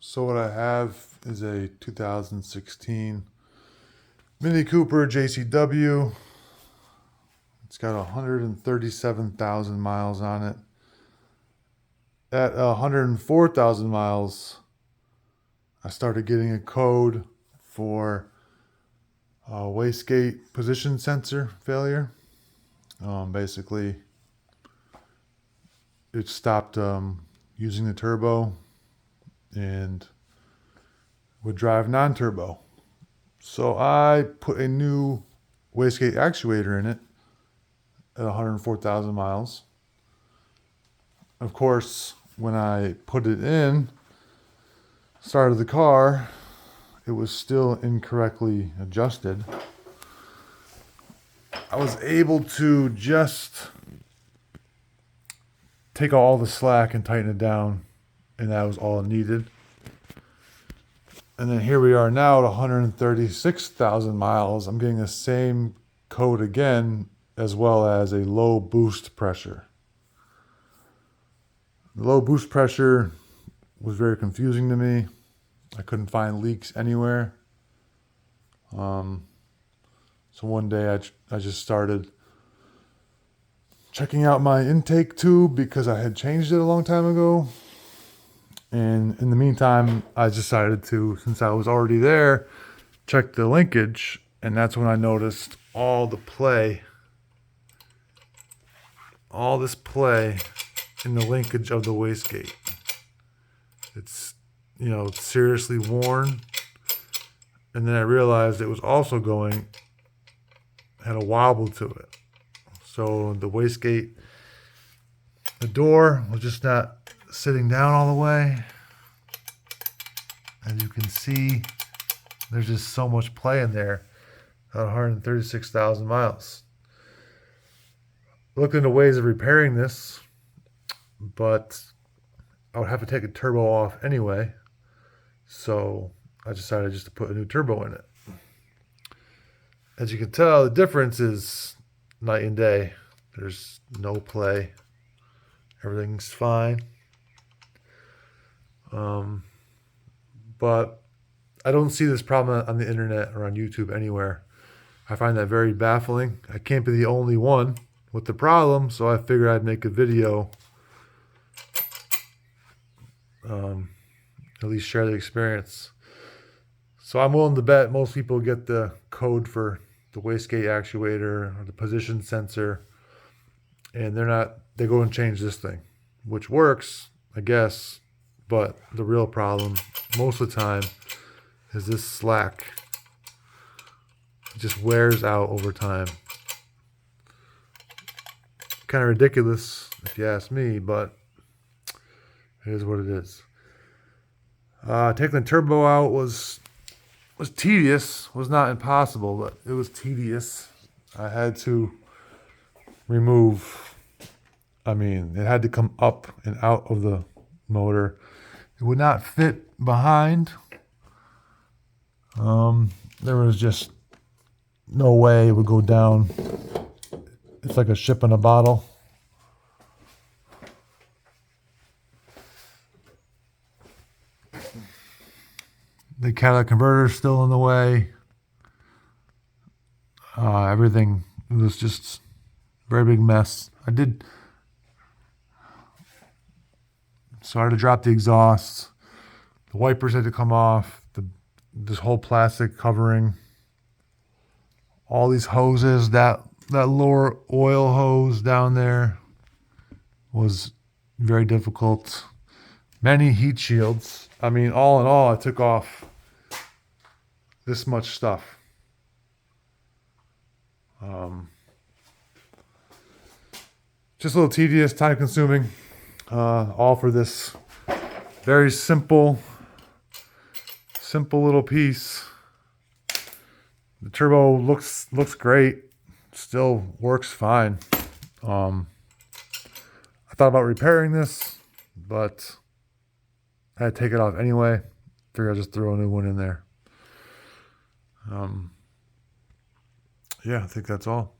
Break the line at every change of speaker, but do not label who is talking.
So what I have is a 2016 Mini Cooper JCW. It's got 137,000 miles on it. At 104,000 miles, I started getting a code for wastegate position sensor failure. Basically, it stopped using the turbo and would drive non-turbo. So I put a new wastegate actuator in it at 104,000 miles. Of course, when I put it in, started the car, it was still incorrectly adjusted. I was able to just take all the slack and tighten it down, and that was all needed. And then here we are now at 136,000 miles. I'm getting the same code again, as well as a low boost pressure. The low boost pressure was very confusing to me. I couldn't find leaks anywhere. So one day I just started checking out my intake tube because I had changed it a long time ago. And in the meantime, I decided to, since I was already there, check the linkage. And that's when I noticed all this play in the linkage of the wastegate. It's, seriously worn. And then I realized it was also had a wobble to it. So the wastegate, the door was just not sitting down all the way. As you can see, there's just so much play in there at 136,000 miles. I looked into ways of repairing this, but I would have to take a turbo off anyway. So I decided just to put a new turbo in it. As you can tell, the difference is night and day. There's no play. Everything's fine. But I don't see this problem on the internet or on YouTube anywhere. I find that very baffling. I can't be the only one with the problem, so I figured I'd make a video, at least share the experience. So I'm willing to bet most people get the code for the wastegate actuator or the position sensor, and they go and change this thing, which works, I guess, but the real problem most of the time is this slack. It just wears out over time. Kind of ridiculous if you ask me, but it is what it is. Taking the turbo out was tedious. Was not impossible, but it was tedious. I had to it had to come up and out of the motor. It would not fit behind. There was just no way it would go down. It's like a ship in a bottle. The catalytic converter is still in the way. Everything, it was just a very big mess. So I had to drop the exhaust. The wipers had to come off. This whole plastic covering. All these hoses, that lower oil hose down there was very difficult. Many heat shields. All in all, I took off this much stuff. Just a little tedious, time consuming. All for this very simple little piece. The turbo looks great. Still works fine. I thought about repairing this, but I had to take it off anyway. Figured I'd just throw a new one in there. I think that's all.